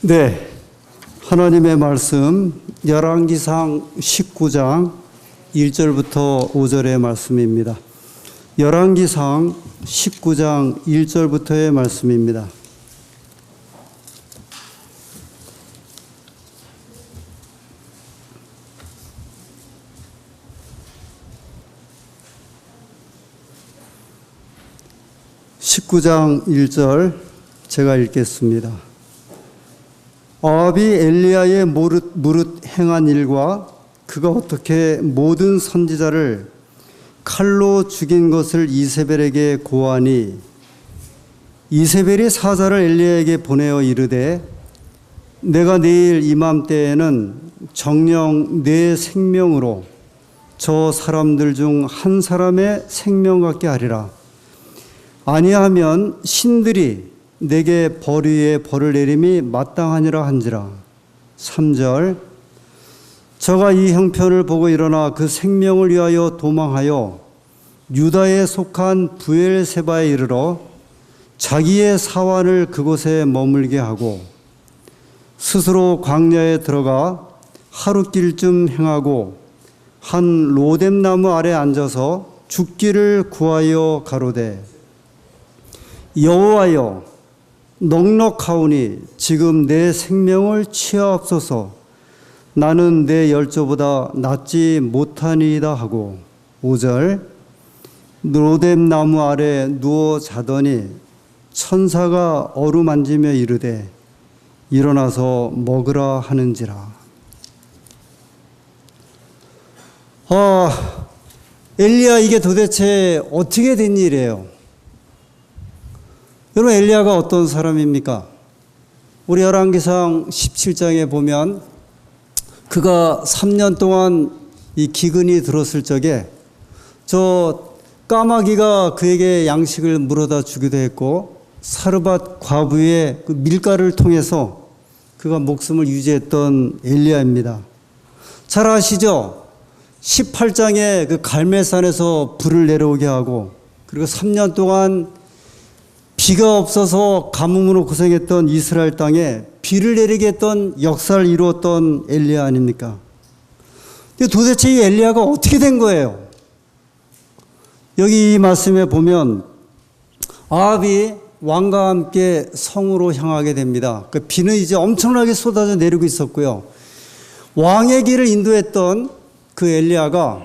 네, 하나님의 말씀 열왕기상 19장 1절부터 5절의 말씀입니다. 열왕기상 19장 1절부터의 말씀입니다. (19장 1절) 제가 읽겠습니다. 아합이 엘리야의 무릇 행한 일과 그가 어떻게 모든 선지자를 칼로 죽인 것을 이세벨에게 고하니, 이세벨이 사자를 엘리야에게 보내어 이르되, 내가 내일 이맘때에는 정녕 내 생명으로 저 사람들 중 한 사람의 생명 같게 하리라. 아니하면 신들이 내게 벌 위에 벌을 내림이 마땅하니라 한지라. 3절 저가 이 형편을 보고 일어나 그 생명을 위하여 도망하여 유다에 속한 브엘세바에 이르러 자기의 사환을 그곳에 머물게 하고 스스로 광야에 들어가 하룻길쯤 행하고 한 로뎀나무 아래 앉아서 죽기를 구하여 가로되, 여호와여 넉넉하오니 지금 내 생명을 취하옵소서. 나는 내 열조보다 낫지 못하니이다 하고. 5절 로뎀나무 아래 누워 자더니 천사가 어루만지며 이르되 일어나서 먹으라 하는지라. 엘리야, 이게 도대체 어떻게 된 일이에요? 여러분, 엘리야가 어떤 사람입니까? 우리 열왕기상 17장에 보면 그가 3년 동안 이 기근이 들었을 적에 저 까마귀가 그에게 양식을 물어다 주기도 했고, 사르밧 과부의 그 밀가를 통해서 그가 목숨을 유지했던 엘리야입니다. 잘 아시죠? 18장에 그 갈멜산에서 불을 내려오게 하고, 그리고 3년 동안 비가 없어서 가뭄으로 고생했던 이스라엘 땅에 비를 내리게 했던 역사를 이루었던 엘리야 아닙니까? 근데 도대체 이 엘리야가 어떻게 된 거예요? 여기 이 말씀에 보면 아합이 왕과 함께 성으로 향하게 됩니다. 그 비는 이제 엄청나게 쏟아져 내리고 있었고요. 왕의 길을 인도했던 그 엘리야가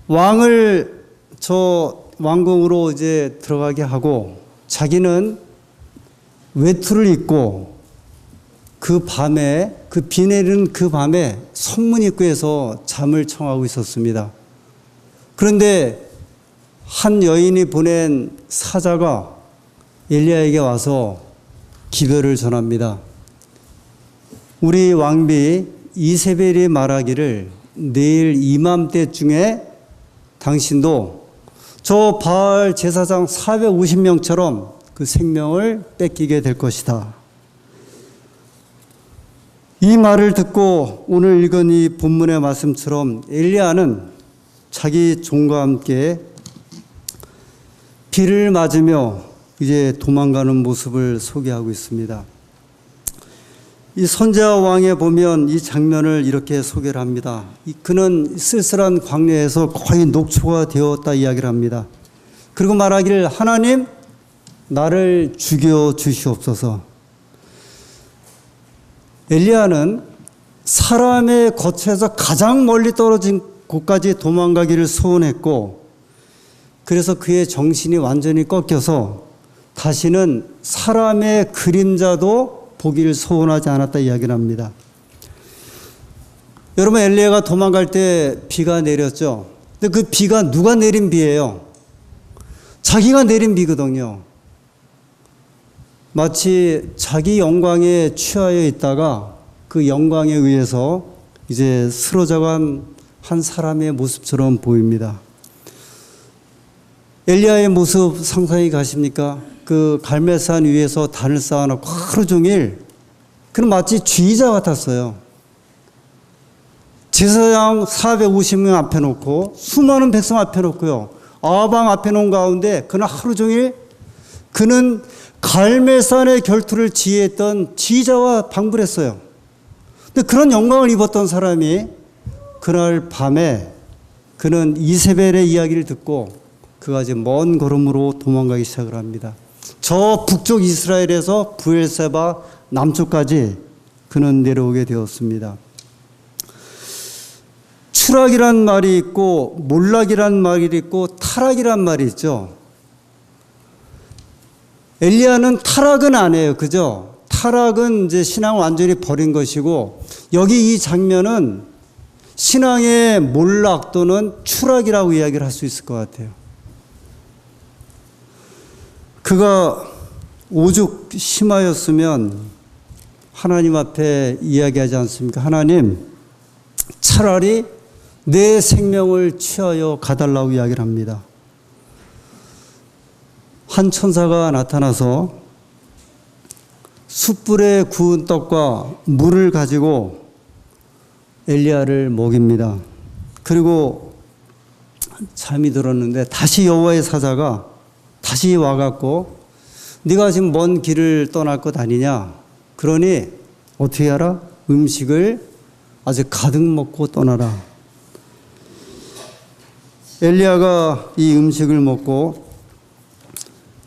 왕을 저 왕궁으로 이제 들어가게 하고, 자기는 외투를 입고 그 밤에, 그 비 내리는 그 밤에 성문 입구에서 잠을 청하고 있었습니다. 그런데 한 여인이 보낸 사자가 엘리야에게 와서 기별을 전합니다. 우리 왕비 이세벨이 말하기를 내일 이맘때쯤에 당신도 저 바알 제사장 450명처럼 그 생명을 뺏기게 될 것이다. 이 말을 듣고 오늘 읽은 이 본문의 말씀처럼 엘리야는 자기 종과 함께 비를 맞으며 이제 도망가는 모습을 소개하고 있습니다. 이 선지자 왕에 보면 이 장면을 이렇게 소개를 합니다. 그는 쓸쓸한 광야에서 거의 녹초가 되었다 이야기를 합니다. 그리고 말하기를, 하나님 나를 죽여 주시옵소서. 엘리야는 사람의 거처에서 가장 멀리 떨어진 곳까지 도망가기를 소원했고, 그래서 그의 정신이 완전히 꺾여서 다시는 사람의 그림자도 보기를 소원하지 않았다 이야기를 합니다. 여러분, 엘리야가 도망갈 때 비가 내렸죠. 근데 그 비가 누가 내린 비예요? 자기가 내린 비거든요. 마치 자기 영광에 취하여 있다가 그 영광에 의해서 이제 쓰러져간 한 사람의 모습처럼 보입니다. 엘리야의 모습 상상이 가십니까? 그 갈멜산 위에서 단을 쌓아놓고 하루 종일, 그는 마치 쥐자 같았어요. 제사장 450명 앞에 놓고 수많은 백성 앞에 놓고요, 아합 왕 앞에 놓은 가운데 그는 하루 종일, 그는 갈멜산의 결투를 지휘했던 지휘자와 방불했어요. 근데 그런 영광을 입었던 사람이 그날 밤에 그는 이세벨의 이야기를 듣고 그가 이제 먼 걸음으로 도망가기 시작을 합니다. 저 북쪽 이스라엘에서 브엘세바 남쪽까지 그는 내려오게 되었습니다. 추락이란 말이 있고 몰락이란 말이 있고 타락이란 말이 있죠. 엘리야는 타락은 안 해요. 그죠? 타락은 이제 신앙을 완전히 버린 것이고, 여기 이 장면은 신앙의 몰락 또는 추락이라고 이야기를 할 수 있을 것 같아요. 그가 오죽 심하였으면 하나님 앞에 이야기하지 않습니까? 하나님, 차라리 내 생명을 취하여 가달라고 이야기를 합니다. 한 천사가 나타나서 숯불에 구운 떡과 물을 가지고 엘리야를 먹입니다. 그리고 잠이 들었는데 다시 여호와의 사자가 다시 와갖고 네가 지금 먼 길을 떠날 것 아니냐? 그러니 어떻게 하라? 음식을 아주 가득 먹고 떠나라. 엘리야가 이 음식을 먹고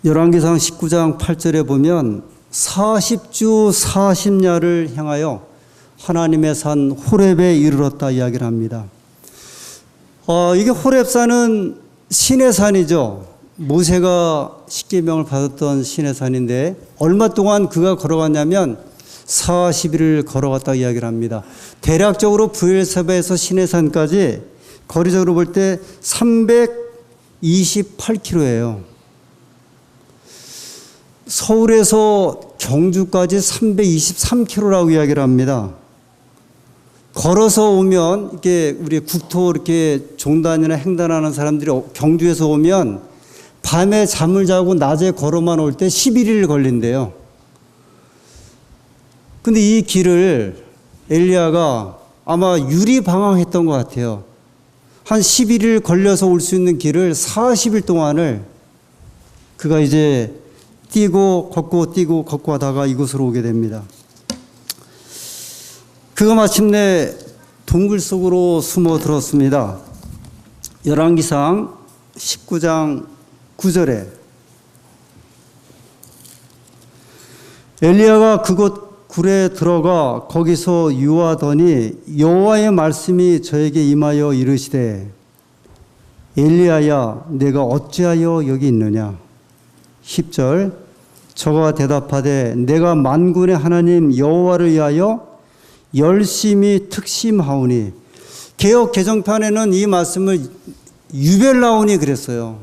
열왕기상 19장 8절에 보면 40주 40야를 향하여 하나님의 산 호렙에 이르렀다 이야기를 합니다. 이게 호렙산은 신의 산이죠. 모세가 십계명을 받았던 신의 산인데 얼마 동안 그가 걸어갔냐면 40일을 걸어갔다 이야기를 합니다. 대략적으로 브엘세바에서 신의 산까지 거리적으로 볼 때 328km예요. 서울에서 경주까지 323km라고 이야기를 합니다. 걸어서 오면 이렇게 우리 국토 이렇게 종단이나 횡단하는 사람들이 경주에서 오면 밤에 잠을 자고 낮에 걸어만 올 때 11일 걸린대요. 근데 이 길을 엘리야가 아마 유리방황했던 것 같아요. 한 11일 걸려서 올 수 있는 길을 40일 동안을 그가 이제 뛰고 걷고 하다가 이곳으로 오게 됩니다. 그가 마침내 동굴 속으로 숨어 들었습니다. 열왕기상 19장 9절에 엘리야가 그곳 굴에 들어가 거기서 유하더니 여호와의 말씀이 저에게 임하여 이르시되 엘리야야 내가 어찌하여 여기 있느냐. 10절 저가 대답하되 내가 만군의 하나님 여호와를 위하여 열심히 특심하오니. 개역 개정판에는 이 말씀을 유벨나오니 그랬어요.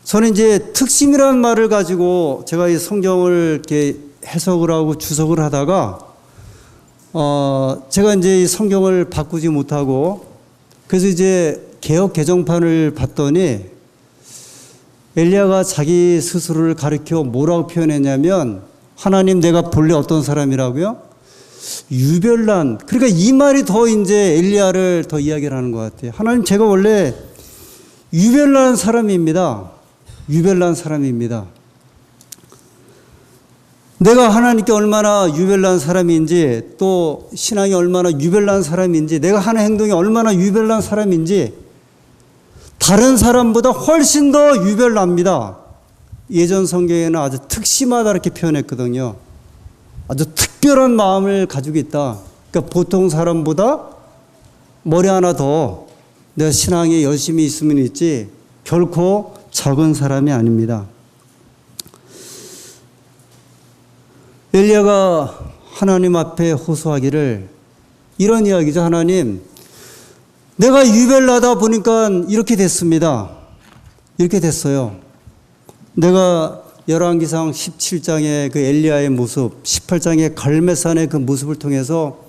저는 이제 특심이라는 말을 가지고 제가 이 성경을 이렇게 해석을 하고 주석을 하다가 제가 이제 이 성경을 바꾸지 못하고 그래서 이제 개역 개정판을 봤더니 엘리야가 자기 스스로를 가리켜 뭐라고 표현했냐면 하나님 내가 본래 어떤 사람이라고요? 유별난. 그러니까 이 말이 더 이제 엘리야를 더 이야기를 하는 것 같아요. 하나님 제가 원래 유별난 사람입니다. 유별난 사람입니다. 내가 하나님께 얼마나 유별난 사람인지 또 신앙이 얼마나 유별난 사람인지 내가 하는 행동이 얼마나 유별난 사람인지 다른 사람보다 훨씬 더 유별납니다. 예전 성경에는 아주 특심하다 이렇게 표현했거든요. 아주 특별한 마음을 가지고 있다. 그러니까 보통 사람보다 머리 하나 더 내가 신앙에 열심히 있으면 있지 결코 적은 사람이 아닙니다. 엘리야가 하나님 앞에 호소하기를 이런 이야기죠. 하나님 내가 유별나다 보니까 이렇게 됐습니다. 이렇게 됐어요. 내가 열왕기상 17장의 그 엘리야의 모습, 18장의 갈멜산의 그 모습을 통해서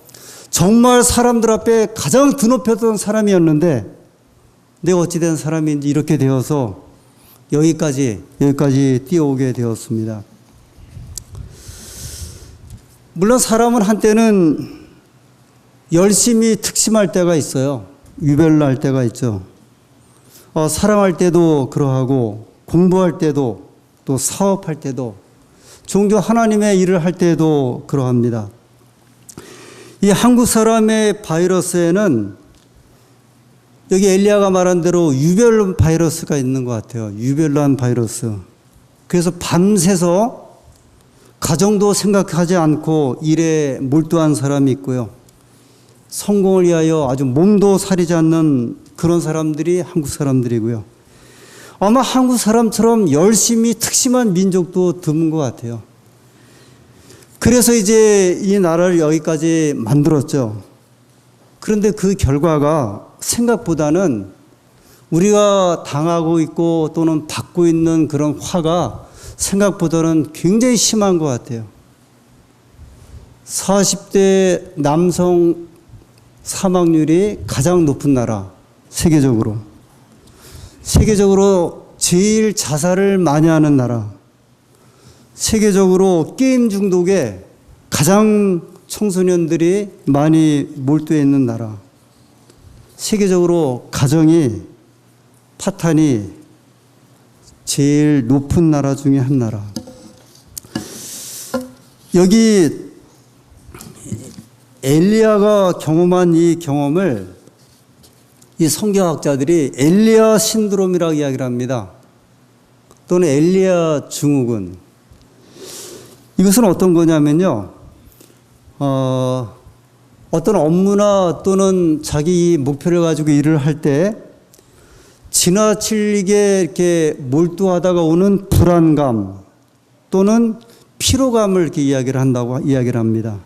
정말 사람들 앞에 가장 드높였던 사람이었는데 내가 어찌된 사람인지 이렇게 되어서 여기까지 뛰어오게 되었습니다. 물론 사람은 한때는 열심히 특심할 때가 있어요. 유별날 때가 있죠. 사랑할 때도 그러하고 공부할 때도 또 사업할 때도 종교 하나님의 일을 할 때도 그러합니다. 이 한국 사람의 바이러스에는 여기 엘리야가 말한 대로 유별난 바이러스가 있는 것 같아요. 유별난 바이러스. 그래서 밤새서 가정도 생각하지 않고 일에 몰두한 사람이 있고요. 성공을 위하여 아주 몸도 사리지 않는 그런 사람들이 한국 사람들이고요. 아마 한국 사람처럼 열심히 특심한 민족도 드문 것 같아요. 그래서 이제 이 나라를 여기까지 만들었죠. 그런데 그 결과가 생각보다는 우리가 당하고 있고 또는 받고 있는 그런 화가 생각보다는 굉장히 심한 것 같아요. 40대 남성 사망률이 가장 높은 나라, 세계적으로 제일 자살을 많이 하는 나라, 세계적으로 게임 중독에 가장 청소년들이 많이 몰두해 있는 나라, 세계적으로 가정이 파탄이 제일 높은 나라 중에 한 나라. 여기 엘리야가 경험한 이 경험을 이 성경학자들이 엘리야 신드롬이라고 이야기를 합니다. 또는 엘리야 증후군. 이것은 어떤 거냐면요. 어떤 업무나 또는 자기 목표를 가지고 일을 할 때 지나치게 이렇게 몰두하다가 오는 불안감 또는 피로감을 이렇게 이야기를 합니다.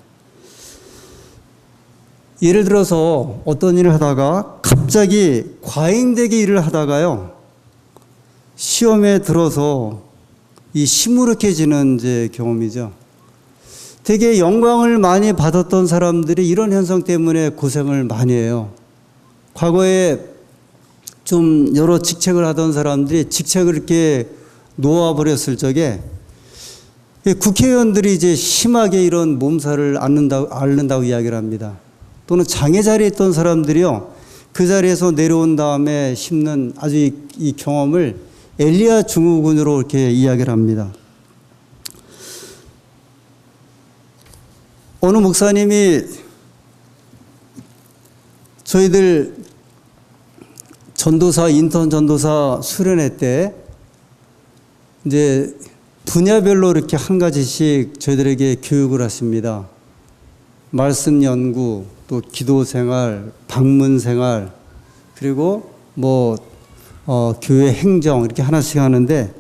예를 들어서 어떤 일을 하다가 갑자기 과잉되게 일을 하다가요, 시험에 들어서 이 시무룩해지는 이제 경험이죠. 되게 영광을 많이 받았던 사람들이 이런 현상 때문에 고생을 많이 해요. 과거에 좀 여러 직책을 하던 사람들이 직책을 이렇게 놓아버렸을 적에 국회의원들이 이제 심하게 이런 몸살을 앓는다고 이야기를 합니다. 또는 장애 자리에 있던 사람들이요, 그 자리에서 내려온 다음에 힘든 아주 이 경험을 엘리야 증후군으로 이렇게 이야기를 합니다. 어느 목사님이 저희들 인턴 전도사 수련회 때 이제 분야별로 이렇게 한 가지씩 저희들에게 교육을 하십니다. 말씀 연구, 또 기도 생활, 방문 생활, 그리고 교회 행정 이렇게 하나씩 하는데,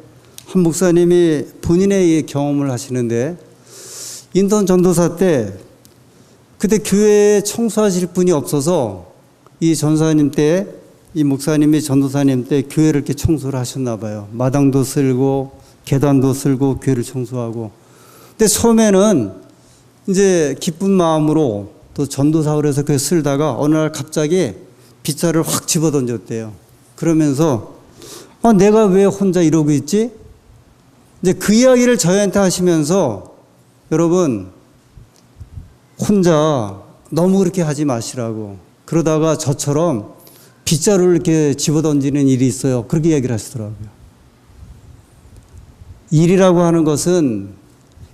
한 목사님이 본인의 경험을 하시는데, 인턴 전도사 때 그때 교회에 청소하실 분이 없어서 이 목사님이 전도사님 때 교회를 이렇게 청소를 하셨나 봐요. 마당도 쓸고 계단도 쓸고 교회를 청소하고. 근데 처음에는 이제 기쁜 마음으로 또 전도사를 해서 그 쓸다가 어느 날 갑자기 빗자루를 확 집어 던졌대요. 그러면서 내가 왜 혼자 이러고 있지? 이제 그 이야기를 저희한테 하시면서, 여러분 혼자 너무 그렇게 하지 마시라고, 그러다가 저처럼 빗자루를 이렇게 집어 던지는 일이 있어요. 그렇게 이야기를 하시더라고요. 일이라고 하는 것은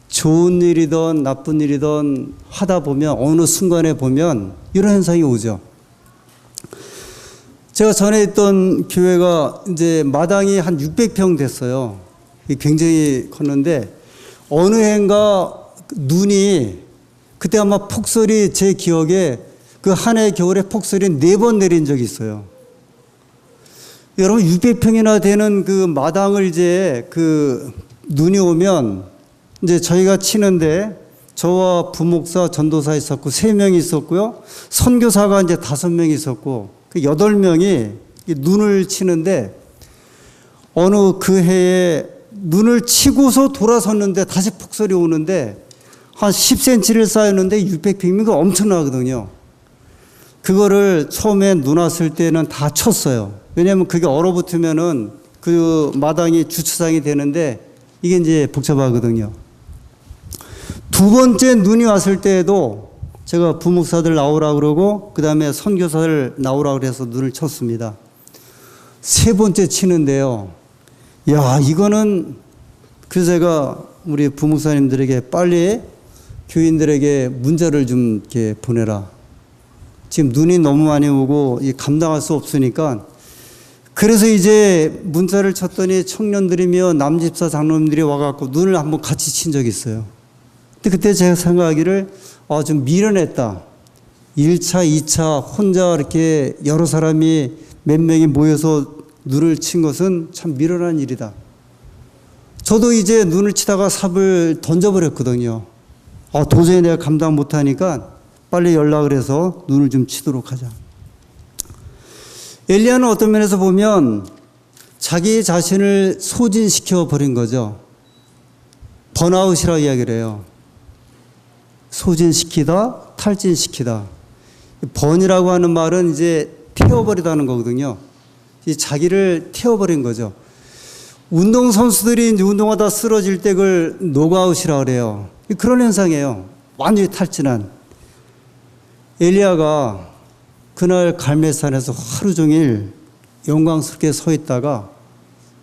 좋은 일이든 나쁜 일이든 하다 보면 어느 순간에 보면 이런 현상이 오죠. 제가 전에 있던 교회가 이제 마당이 한 600평 됐어요. 굉장히 컸는데 어느 해인가 눈이, 그때 아마 폭설이, 제 기억에 그 한 해 겨울에 폭설이 4번 내린 적이 있어요. 여러분 600평이나 되는 그 마당을 이제 그 눈이 오면 이제 저희가 치는데 저와 부목사, 전도사 있었고 3명이 있었고요. 선교사가 이제 5명이 있었고 그 8명이 눈을 치는데, 어느 그 해에 눈을 치고서 돌아섰는데 다시 폭설이 오는데 한 10cm를 쌓였는데 600평이면 엄청나거든요. 그거를 처음에 눈 왔을 때는 다 쳤어요. 왜냐하면 그게 얼어붙으면은 그 마당이 주차장이 되는데 이게 이제 복잡하거든요. 두 번째 눈이 왔을 때에도 제가 부목사들 나오라 그러고 그 다음에 선교사들 나오라 그래서 눈을 쳤습니다. 세 번째 치는데요, 야, 이거는 그래서 제가 우리 부목사님들에게 빨리 교인들에게 문자를 좀 이렇게 보내라. 지금 눈이 너무 많이 오고 감당할 수 없으니까 그래서 이제 문자를 쳤더니 청년들이며 남집사 장로님들이 와갖고 눈을 한번 같이 친 적이 있어요. 근데 그때 제가 생각하기를 좀 미련했다. 1차, 2차 혼자 이렇게 여러 사람이 몇 명이 모여서 눈을 친 것은 참 미련한 일이다. 저도 이제 눈을 치다가 삽을 던져버렸거든요. 도저히 내가 감당 못하니까 빨리 연락을 해서 눈을 좀 치도록 하자. 엘리야는 어떤 면에서 보면 자기 자신을 소진시켜 버린 거죠. 번아웃이라고 이야기를 해요. 소진시키다, 탈진시키다. 번이라고 하는 말은 이제 태워버리다는 거거든요. 이 자기를 태워버린 거죠. 운동선수들이 이제 운동하다 쓰러질 때 그걸 노그아웃이라고 그래요. 그런 현상이에요. 완전히 탈진한. 엘리야가 그날 갈멜산에서 하루 종일 영광스럽게 서 있다가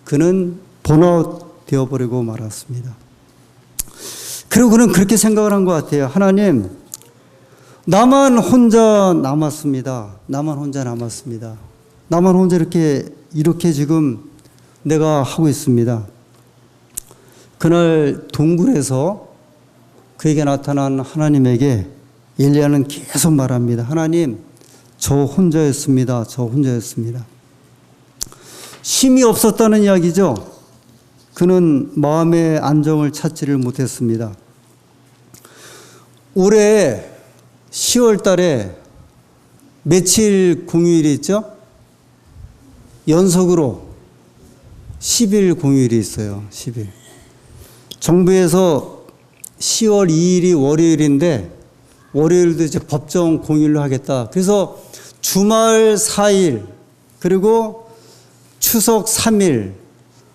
그는 번아웃 되어버리고 말았습니다. 그리고 그는 그렇게 생각을 한 것 같아요. 하나님, 나만 혼자 남았습니다. 나만 혼자 남았습니다. 나만 혼자 이렇게 지금 내가 하고 있습니다. 그날 동굴에서 그에게 나타난 하나님에게 엘리야는 계속 말합니다. 하나님, 저 혼자였습니다. 저 혼자였습니다. 힘이 없었다는 이야기죠. 그는 마음의 안정을 찾지를 못했습니다. 올해 10월 달에 며칠 공휴일이 있죠? 연속으로 10일 공휴일이 있어요. 10일. 정부에서 10월 2일이 월요일인데 월요일도 이제 법정 공휴일로 하겠다. 그래서 주말 4일 그리고 추석 3일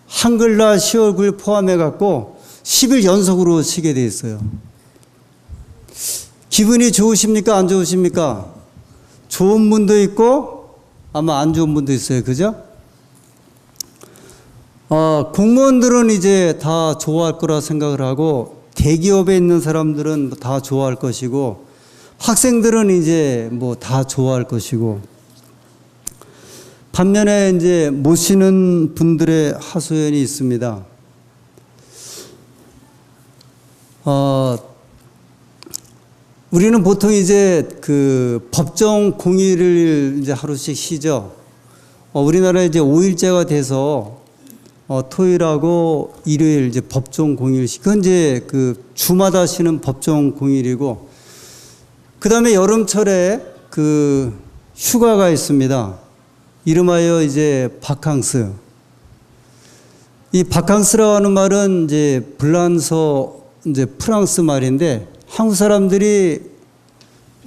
한글날 10월 9일 포함해 갖고 10일 연속으로 쉬게 돼 있어요. 기분이 좋으십니까? 안 좋으십니까? 좋은 분도 있고 아마 안 좋은 분도 있어요. 그죠? 공무원들은 이제 다 좋아할 거라 생각을 하고 대기업에 있는 사람들은 다 좋아할 것이고 학생들은 이제 뭐 다 좋아할 것이고 반면에 이제 못 쉬는 분들의 하소연이 있습니다. 우리는 보통 이제 그 법정 공휴일을 이제 하루씩 쉬죠. 우리나라에 이제 5일제가 돼서 토요일하고 일요일 이제 법정 공휴일, 그건 이제 그 주마다 쉬는 법정 공휴일이고, 그 다음에 여름철에 그 휴가가 있습니다. 이름하여 이제 바캉스. 이 바캉스라고 하는 말은 이제 이제 프랑스 말인데, 한국 사람들이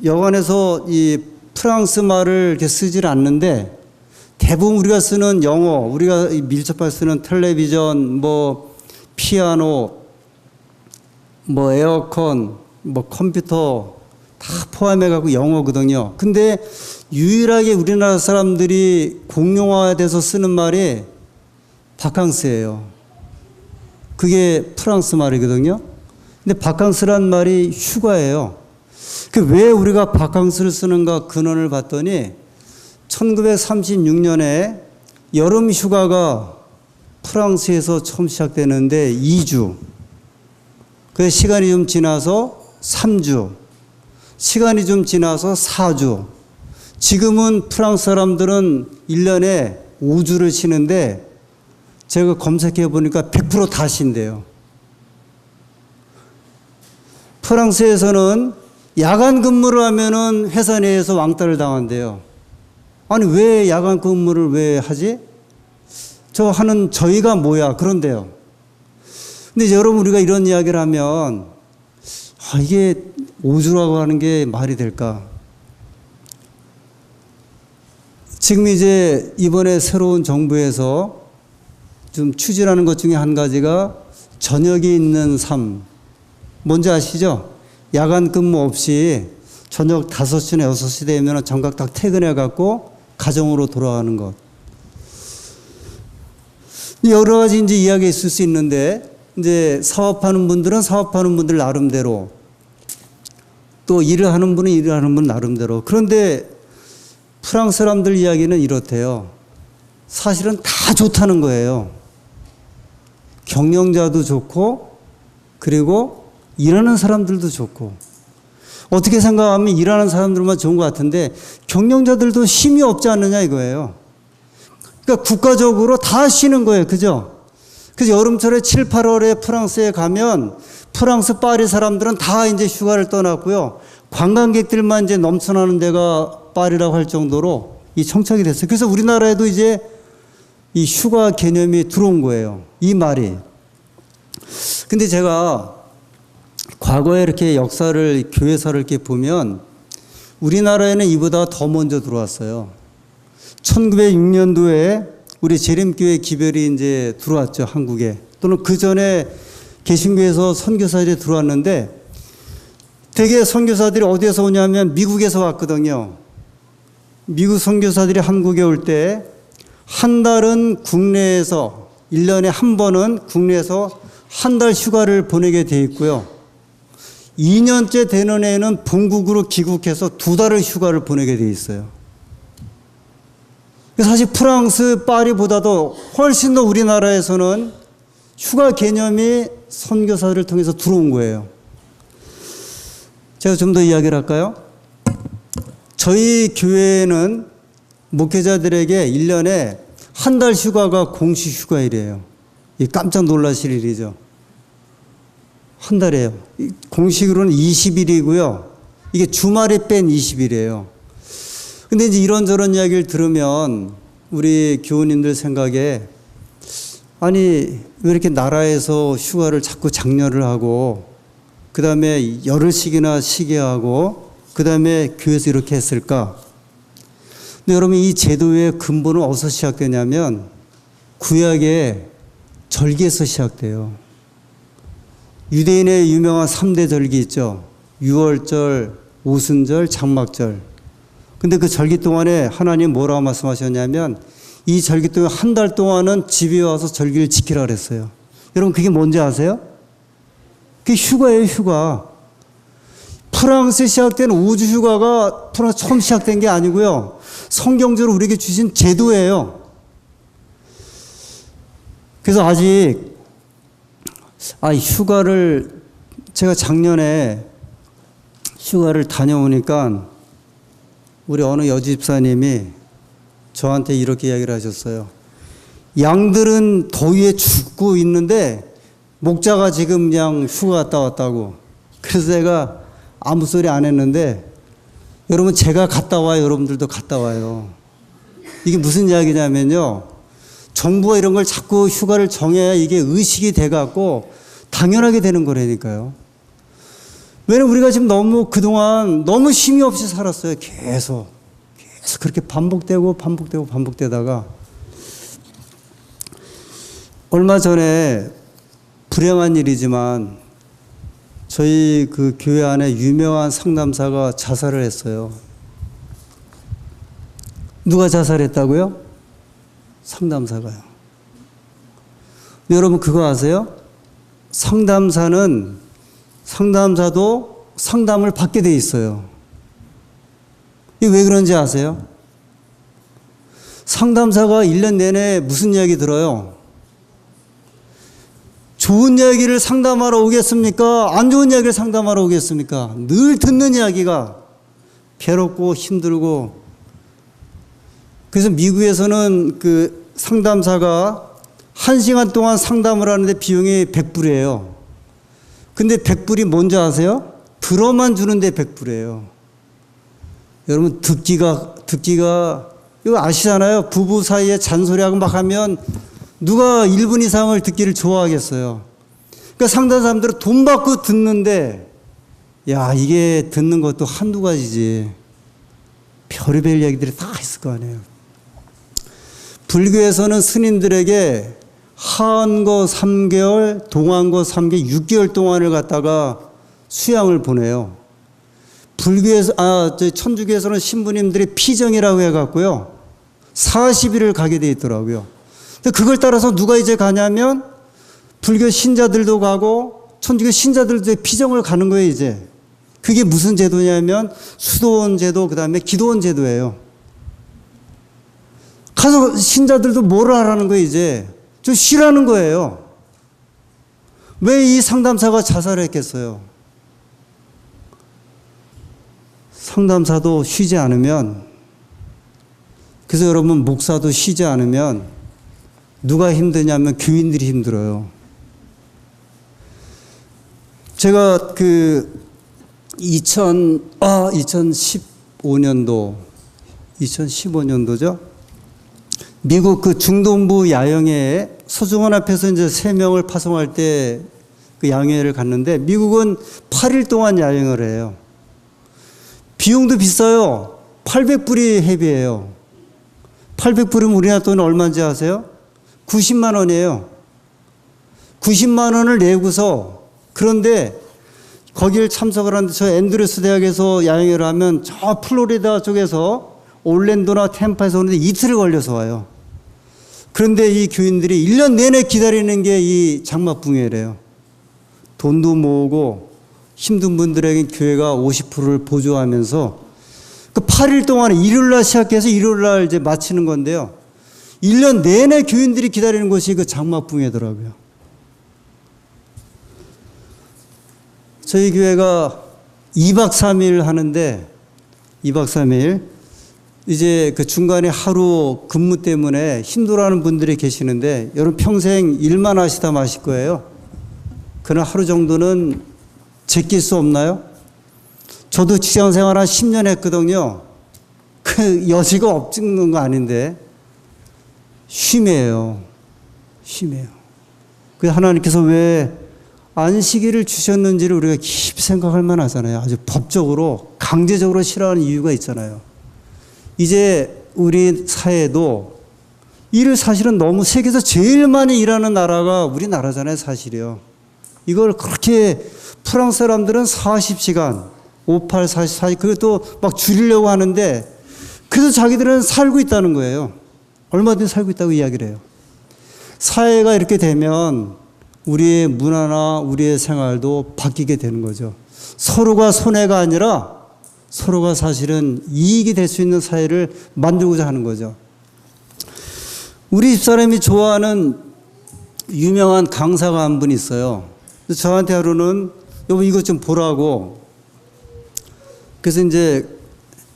여관에서 이 프랑스 말을 이렇게 쓰질 않는데, 대부분 우리가 쓰는 영어, 우리가 밀접하게 쓰는 텔레비전, 뭐 피아노, 뭐 에어컨, 뭐 컴퓨터 다 포함해 갖고 영어거든요. 근데 유일하게 우리나라 사람들이 공용화돼서 쓰는 말이 바캉스예요. 그게 프랑스 말이거든요. 근데 바캉스란 말이 휴가예요. 왜 우리가 바캉스를 쓰는가 근원을 봤더니 1936년에 여름 휴가가 프랑스에서 처음 시작되는데 2주. 그 시간이 좀 지나서 3주. 시간이 좀 지나서 4주. 지금은 프랑스 사람들은 1년에 5주를 쉬는데 제가 검색해 보니까 100% 다 쉰대요. 프랑스에서는 야간 근무를 하면은 회사 내에서 왕따를 당한대요. 아니, 왜 야간 근무를 왜 하지? 저희가 뭐야? 그런데요. 근데 이제 여러분, 우리가 이런 이야기를 하면, 이게 5주라고 하는 게 말이 될까? 지금 이제 이번에 새로운 정부에서 좀 추진하는 것 중에 한 가지가 저녁이 있는 삶. 뭔지 아시죠? 야간 근무 없이 저녁 5시나 6시 되면 정각 딱 퇴근해 갖고 가정으로 돌아가는 것. 여러 가지 이제 이야기가 있을 수 있는데, 이제 사업하는 분들은 사업하는 분들 나름대로, 또 일을 하는 분은 일을 하는 분 나름대로. 그런데 프랑스 사람들 이야기는 이렇대요. 사실은 다 좋다는 거예요. 경영자도 좋고, 그리고 일하는 사람들도 좋고. 어떻게 생각하면 일하는 사람들만 좋은 것 같은데 경영자들도 쉼이 없지 않느냐 이거예요. 그러니까 국가적으로 다 쉬는 거예요. 그죠? 그래서 여름철에 7, 8월에 프랑스에 가면 프랑스 파리 사람들은 다 이제 휴가를 떠났고요. 관광객들만 이제 넘쳐나는 데가 파리라고 할 정도로 이 정착이 됐어요. 그래서 우리나라에도 이제 이 휴가 개념이 들어온 거예요. 이 말이. 근데 제가 과거에 이렇게 역사를, 교회사를 이렇게 보면 우리나라에는 이보다 더 먼저 들어왔어요. 1906년도에 우리 재림교회 기별이 이제 들어왔죠, 한국에. 또는 그 전에 개신교에서 선교사들이 들어왔는데 되게 선교사들이 어디에서 오냐면 미국에서 왔거든요. 미국 선교사들이 한국에 올 때 한 달은 국내에서, 1년에 한 번은 국내에서 한 달 휴가를 보내게 돼 있고요. 2년째 되는 해에는 본국으로 귀국해서 2달을 휴가를 보내게 돼 있어요. 사실 프랑스 파리보다도 훨씬 더 우리나라에서는 휴가 개념이 선교사들을 통해서 들어온 거예요. 제가 좀 더 이야기를 할까요? 저희 교회는 목회자들에게 1년에 한 달 휴가가 공식 휴가일이에요. 깜짝 놀라실 일이죠. 한 달이에요. 공식으로는 20일이고요. 이게 주말에 뺀 20일이에요. 근데 이제 이런저런 이야기를 들으면 우리 교우님들 생각에 아니, 왜 이렇게 나라에서 휴가를 자꾸 장려를 하고 그 다음에 열흘씩이나 쉬게 하고 그 다음에 교회에서 이렇게 했을까? 근데 여러분 이 제도의 근본은 어디서 시작되냐면 구약의 절기에서 시작돼요. 유대인의 유명한 3대 절기 있죠. 유월절, 오순절, 장막절. 근데 그 절기 동안에 하나님 뭐라고 말씀하셨냐면 이 절기 동안 한 달 동안은 집에 와서 절기를 지키라 그랬어요. 여러분 그게 뭔지 아세요? 그게 휴가예요, 휴가. 프랑스에 시작된 우주 휴가가 프랑스 처음 시작된 게 아니고요. 성경적으로 우리에게 주신 제도예요. 그래서 아직 휴가를 제가 작년에 휴가를 다녀오니까 우리 어느 여집사님이 저한테 이렇게 이야기를 하셨어요. 양들은 더위에 죽고 있는데 목자가 지금 그냥 휴가 갔다 왔다고. 그래서 제가 아무 소리 안 했는데 여러분 제가 갔다 와요. 여러분들도 갔다 와요. 이게 무슨 이야기냐면요. 정부가 이런 걸 자꾸 휴가를 정해야 이게 의식이 돼갖고 당연하게 되는 거라니까요. 왜냐면 우리가 지금 너무 그동안 너무 쉼이 없이 살았어요. 계속 그렇게 반복되다가 얼마 전에 불행한 일이지만 저희 그 교회 안에 유명한 상담사가 자살을 했어요. 누가 자살했다고요? 상담사가요. 여러분 그거 아세요? 상담사도 상담을 받게 돼 있어요. 이게 왜 그런지 아세요? 상담사가 1년 내내 무슨 이야기 들어요? 좋은 이야기를 상담하러 오겠습니까? 안 좋은 이야기를 상담하러 오겠습니까? 늘 듣는 이야기가 괴롭고 힘들고. 그래서 미국에서는 그 상담사가 1시간 동안 상담을 하는데 비용이 100불이에요. 근데 100불이 뭔지 아세요? 들어만 주는데 100불이에요. 여러분 듣기가 이거 아시잖아요. 부부 사이에 잔소리하고 막 하면 누가 1분 이상을 듣기를 좋아하겠어요. 그러니까 상담 사람들은 돈 받고 듣는데 야 이게 듣는 것도 한두 가지지. 별의별 이야기들이 다 있을 거 아니에요. 불교에서는 스님들에게 하한거 3개월, 동한거 3개월, 6개월 동안을 갖다가 수양을 보내요. 천주교에서는 신부님들이 피정이라고 해갖고요. 40일을 가게 돼 있더라고요. 근데 그걸 따라서 누가 이제 가냐면 불교 신자들도 가고 천주교 신자들도 피정을 가는 거예요, 이제. 그게 무슨 제도냐면 수도원 제도, 그 다음에 기도원 제도예요. 가서 신자들도 뭐를 하라는 거예요, 이제. 좀 쉬라는 거예요. 왜 이 상담사가 자살했겠어요? 상담사도 쉬지 않으면, 그래서 여러분, 목사도 쉬지 않으면 누가 힘드냐면 교인들이 힘들어요. 제가 2015년도죠. 미국 그 중동부 야영회에 서중원 앞에서 이제 3명을 파송할 때 그 야영회를 갔는데 미국은 8일 동안 야영을 해요. 비용도 비싸요. 800불이 회비예요. 800불이면 우리나라 돈 얼마인지 아세요? 90만 원이에요. 90만 원을 내고서 그런데 거기를 참석을 하는데 저 앤드루스 대학에서 야영회를 하면 저 플로리다 쪽에서 올랜도나 템파에서 오는데 이틀을 걸려서 와요. 그런데 이 교인들이 1년 내내 기다리는 게 이 장막붕괴래요. 돈도 모으고 힘든 분들에게 교회가 50%를 보조하면서 그 8일 동안 일요일날 시작해서 일요일날 이제 마치는 건데요. 1년 내내 교인들이 기다리는 것이 그 장막붕괴더라고요. 저희 교회가 2박 3일 하는데 2박 3일 이제 그 중간에 하루 근무 때문에 힘들어하는 분들이 계시는데 여러분 평생 일만 하시다 마실 거예요. 그러나 하루 정도는 제낄 수 없나요? 저도 직장생활 한 10년 했거든요. 그 여지가 없는 거 아닌데 쉼이에요. 쉼이에요. 그래서 하나님께서 왜 안식일을 주셨는지를 우리가 깊이 생각할 만하잖아요. 아주 법적으로 강제적으로 싫어하는 이유가 있잖아요. 이제 우리 사회도 일을 사실은 너무 세계에서 제일 많이 일하는 나라가 우리나라잖아요, 사실이요. 이걸 그렇게 프랑스 사람들은 40시간, 58, 44, 그것도 막 줄이려고 하는데 그래서 자기들은 살고 있다는 거예요. 얼마든지 살고 있다고 이야기를 해요. 사회가 이렇게 되면 우리의 문화나 우리의 생활도 바뀌게 되는 거죠. 서로가 손해가 아니라 서로가 사실은 이익이 될 수 있는 사회를 만들고자 하는 거죠. 우리 집사람이 좋아하는 유명한 강사가 한 분 있어요. 저한테 하루는 여보 이것 좀 보라고. 그래서 이제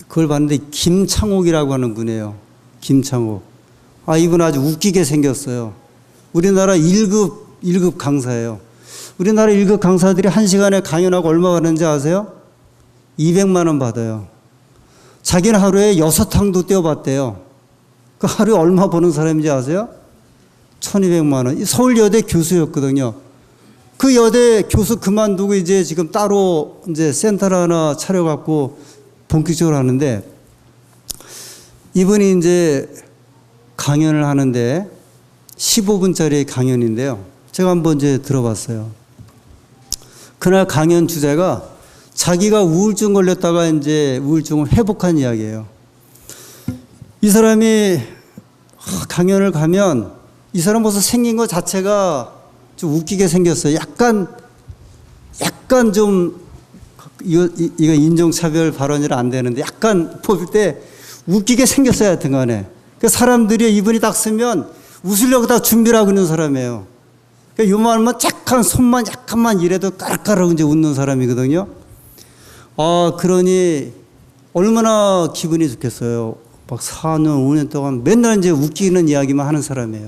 그걸 봤는데 김창옥이라고 하는 분이에요. 김창옥. 이분 아주 웃기게 생겼어요. 우리나라 1급 강사예요. 우리나라 1급 강사들이 1시간에 강연하고 얼마 받는지 아세요? 200만 원 받아요. 자기는 하루에 6탕도 떼어봤대요. 그 하루에 얼마 버는 사람인지 아세요? 1200만 원. 서울여대 교수였거든요. 그 여대 교수 그만두고 이제 지금 따로 이제 센터를 하나 차려갖고 본격적으로 하는데 이분이 이제 강연을 하는데 15분짜리 강연인데요. 제가 한번 이제 들어봤어요. 그날 강연 주제가 자기가 우울증 걸렸다가 이제 우울증을 회복한 이야기예요. 이 사람이 강연을 가면 이 사람 벌써 생긴 것 자체가 좀 웃기게 생겼어요. 약간 좀 이거 인종차별 발언이라 안 되는데 약간 볼 때 웃기게 생겼어요. 하여튼 간에. 그 사람들이 이분이 딱 쓰면 웃으려고 다 준비를 하고 있는 사람이에요. 그러니까 요만하면 약간 손만 약간만 이래도 까락까락 이제 웃는 사람이거든요. 그러니 얼마나 기분이 좋겠어요. 막 4년, 5년 동안 맨날 이제 웃기는 이야기만 하는 사람이에요.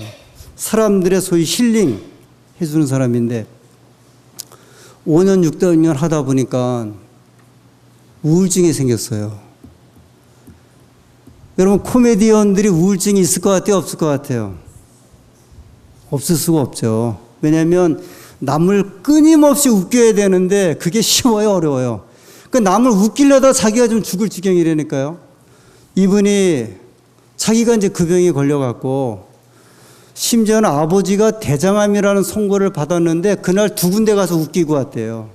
사람들의 소위 힐링 해주는 사람인데 5년, 6년 하다 보니까 우울증이 생겼어요. 여러분 코미디언들이 우울증이 있을 것 같아요? 없을 것 같아요? 없을 수가 없죠. 왜냐하면 남을 끊임없이 웃겨야 되는데 그게 쉬워요? 어려워요? 그 남을 웃기려다 자기가 좀 죽을 지경이라니까요. 이분이 자기가 이제 그 병에 걸려갖고 심지어는 아버지가 대장암이라는 선고를 받았는데 그날 2군데 가서 웃기고 왔대요.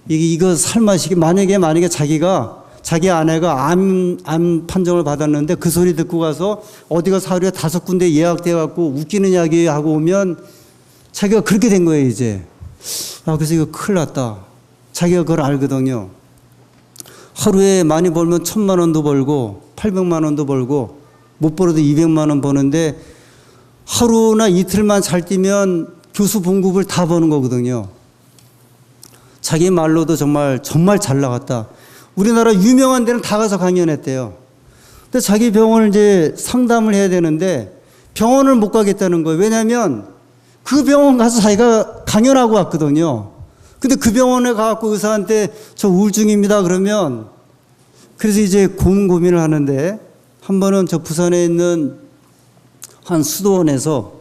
이거 살맛이게 만약에 자기가 자기 아내가 암 판정을 받았는데 그 소리 듣고 가서 어디 가서 하루에 5군데 예약돼 갖고 웃기는 이야기 하고 오면 자기가 그렇게 된 거예요, 이제. 그래서 이거 큰일 났다. 자기가 그걸 알거든요. 하루에 많이 벌면 1,000만 원도 벌고 800만 원도 벌고 못 벌어도 200만 원 버는데 하루나 이틀만 잘 뛰면 교수 봉급을 다 버는 거거든요. 자기 말로도 정말 잘 나갔다. 우리나라 유명한 데는 다 가서 강연했대요. 근데 자기 병원을 이제 상담을 해야 되는데 병원을 못 가겠다는 거예요. 왜냐하면 그 병원 가서 자기가 강연하고 왔거든요. 근데 그 병원에 가갖고 의사한테 저 우울증입니다 그러면 그래서 이제 고민을 하는데 한 번은 저 부산에 있는 한 수도원에서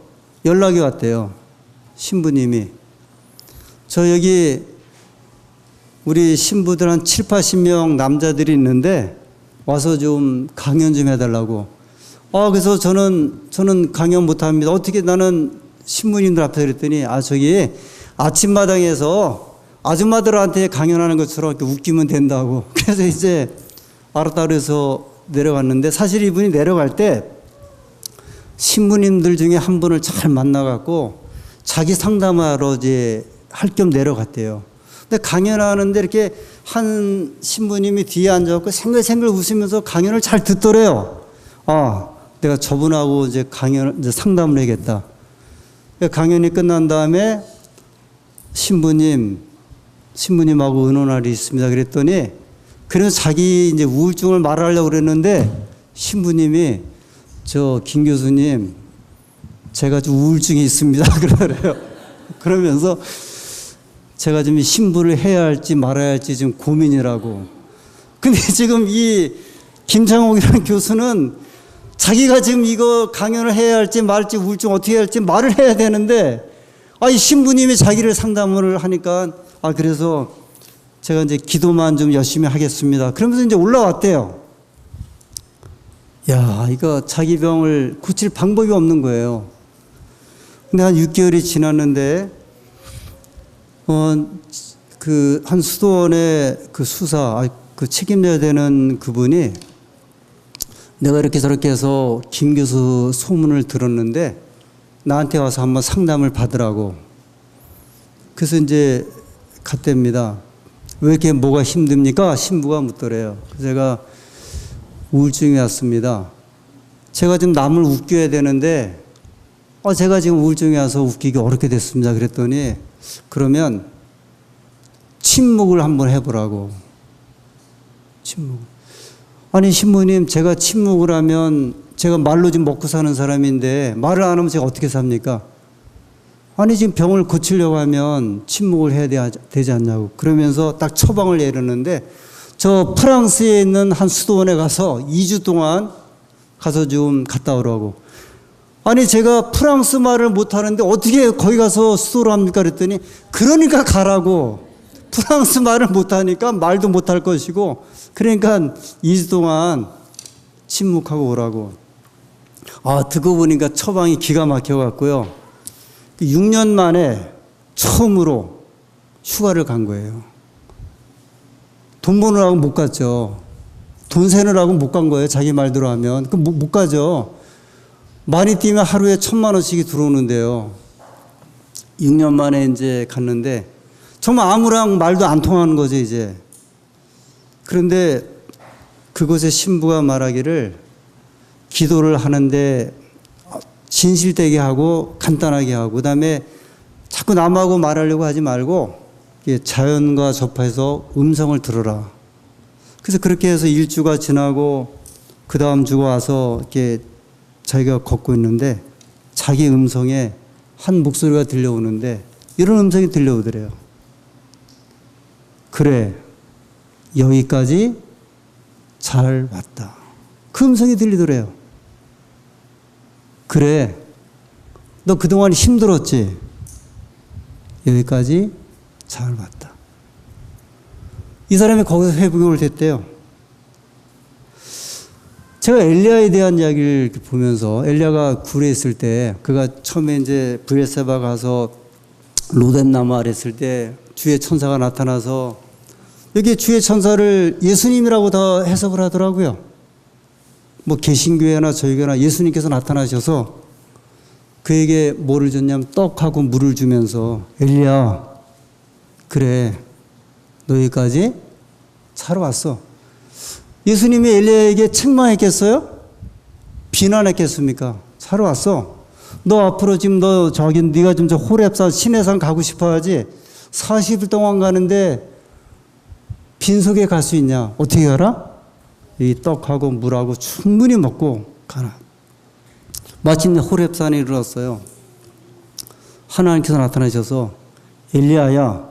연락이 왔대요. 신부님이. 저 여기 우리 신부들 한 7, 80명 남자들이 있는데 와서 좀 강연 좀 해달라고. 그래서 저는 강연 못합니다. 어떻게 나는 신부님들 앞에 그랬더니 저기 아침마당에서 아줌마들한테 강연하는 것처럼 이렇게 웃기면 된다고. 그래서 이제 알았다 그래서 내려갔는데 사실 이분이 내려갈 때 신부님들 중에 한 분을 잘 만나갖고 자기 상담하러 이제 할 겸 내려갔대요. 근데 강연하는데 이렇게 한 신부님이 뒤에 앉아갖고 생글생글 웃으면서 강연을 잘 듣더래요. 내가 저분하고 이제 이제 상담을 해야겠다. 강연이 끝난 다음에 신부님하고 의논할 일이 있습니다. 그랬더니 그래서 자기 이제 우울증을 말하려고 그랬는데 신부님이 김 교수님 제가 좀 우울증이 있습니다. 그러래요. 그러면서 제가 좀 신부를 해야 할지 말아야 할지 지금 고민이라고. 근데 지금 이 김창옥이라는 교수는 자기가 지금 이거 강연을 해야 할지 말지 우울증 어떻게 해야 할지 말을 해야 되는데 이 신부님이 자기를 상담을 하니까 그래서 제가 이제 기도만 좀 열심히 하겠습니다. 그러면서 이제 올라왔대요. 이거 자기 병을 고칠 방법이 없는 거예요. 근데 한 6개월이 지났는데 그 한 수도원의 그 수사, 그 책임져야 되는 그분이 내가 이렇게 저렇게 해서 김 교수 소문을 들었는데 나한테 와서 한번 상담을 받으라고. 그래서 이제 갔답니다. 왜 이렇게 뭐가 힘듭니까? 신부가 묻더래요. 그래서 제가 우울증이 왔습니다. 제가 지금 남을 웃겨야 되는데 제가 지금 우울증이 와서 웃기기 어렵게 됐습니다. 그랬더니 그러면 침묵을 한번 해보라고. 침묵. 아니 신부님 제가 침묵을 하면 제가 말로 지금 먹고 사는 사람인데 말을 안 하면 제가 어떻게 삽니까? 아니 지금 병을 고치려고 하면 침묵을 해야 되지 않냐고. 그러면서 딱 처방을 내렸는데 저 프랑스에 있는 한 수도원에 가서 2주 동안 가서 좀 갔다 오라고. 아니 제가 프랑스 말을 못하는데 어떻게 거기 가서 수도를 합니까? 그랬더니 그러니까 가라고. 프랑스 말을 못하니까 말도 못할 것이고 그러니까 2주 동안 침묵하고 오라고. 듣고 보니까 처방이 기가 막혀갖고요. 6년 만에 처음으로 휴가를 간 거예요. 돈 버느라고 못 갔죠. 돈 세느라고 못 간 거예요. 자기 말대로 하면. 못 가죠. 많이 뛰면 하루에 1,000만 원씩이 들어오는데요. 6년 만에 이제 갔는데 정말 아무랑 말도 안 통하는 거죠, 이제. 그런데 그곳의 신부가 말하기를 기도를 하는데 진실되게 하고 간단하게 하고 그다음에 자꾸 남하고 말하려고 하지 말고 자연과 접해서 음성을 들어라. 그래서 그렇게 해서 1주가 지나고 그 다음 주가 와서 이렇게 자기가 걷고 있는데 자기 음성에 한 목소리가 들려오는데 이런 음성이 들려오더래요. 그래, 여기까지 잘 왔다. 그 음성이 들리더래요. 그래, 너 그동안 힘들었지? 여기까지 잘 왔다. 이 사람이 거기서 회복을 됐대요. 제가 엘리야에 대한 이야기를 보면서 엘리야가 굴에 있을 때 그가 처음에 이제 브엘세바 가서 로뎀 나무 아래 있을 때 주의 천사가 나타나서 여기 주의 천사를 예수님이라고 다 해석을 하더라고요. 뭐 개신교회나 저희 교회나 예수님께서 나타나셔서 그에게 뭐를 줬냐면 떡하고 물을 주면서 엘리야, 그래, 너희까지 차러 왔어. 예수님이 엘리야에게 책망했겠어요? 비난했겠습니까? 차러 왔어. 너 앞으로 지금 너 저기 네가 좀 저 호렙산 시내산 가고 싶어 하지 40일 동안 가는데 빈속에 갈 수 있냐? 어떻게 가라? 이 떡하고 물하고 충분히 먹고 가라. 마침내 호렙산에 이르렀어요. 하나님께서 나타나셔서 엘리야야,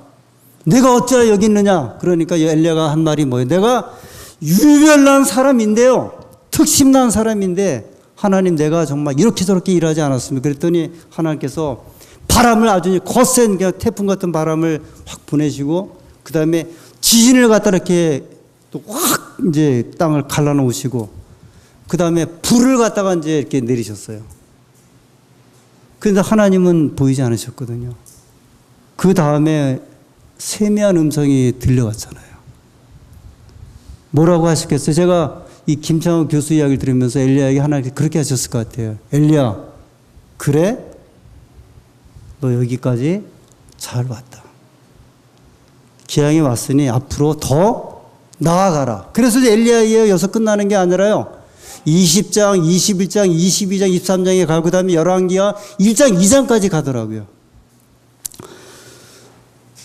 내가 어찌하여 여기 있느냐? 그러니까 엘리야가 한 말이 뭐예요? 내가 유별난 사람인데요. 특심난 사람인데 하나님 내가 정말 이렇게 저렇게 일하지 않았습니까? 그랬더니 하나님께서 바람을 아주 거센 태풍 같은 바람을 확 보내시고 그 다음에 지진을 갖다 이렇게 또 확 이제 땅을 갈라놓으시고 그 다음에 불을 갖다가 이제 이렇게 내리셨어요. 그런데 하나님은 보이지 않으셨거든요. 그 다음에 세미한 음성이 들려왔잖아요. 뭐라고 하셨겠어요? 제가 이 김창호 교수 이야기를 들으면서 엘리야에게 하나님께 그렇게 하셨을 것 같아요. 엘리야, 그래? 너 여기까지 잘 왔다. 기왕이 왔으니 앞으로 더 나아가라. 그래서 이제 엘리야의 여기서 끝나는 게 아니라요. 20장, 21장, 22장, 23장에 가고 그 다음에 열왕기하 1장, 2장까지 가더라고요.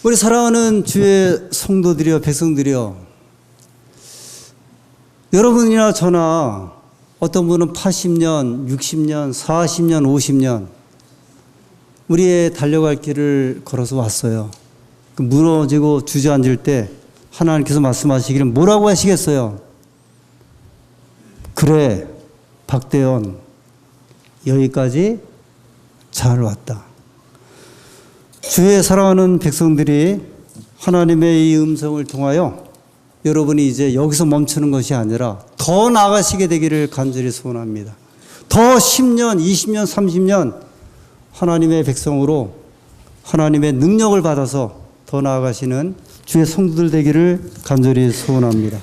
우리 사랑하는 주의 성도들이여, 백성들이여, 여러분이나 저나 어떤 분은 80년, 60년, 40년, 50년 우리의 달려갈 길을 걸어서 왔어요. 무너지고 주저앉을 때 하나님께서 말씀하시기를 뭐라고 하시겠어요? 그래, 박대원, 여기까지 잘 왔다. 주의 사랑하는 백성들이 하나님의 이 음성을 통하여 여러분이 이제 여기서 멈추는 것이 아니라 더 나아가시게 되기를 간절히 소원합니다. 더 10년, 20년, 30년 하나님의 백성으로 하나님의 능력을 받아서 더 나아가시는 주의 성도들 되기를 간절히 소원합니다.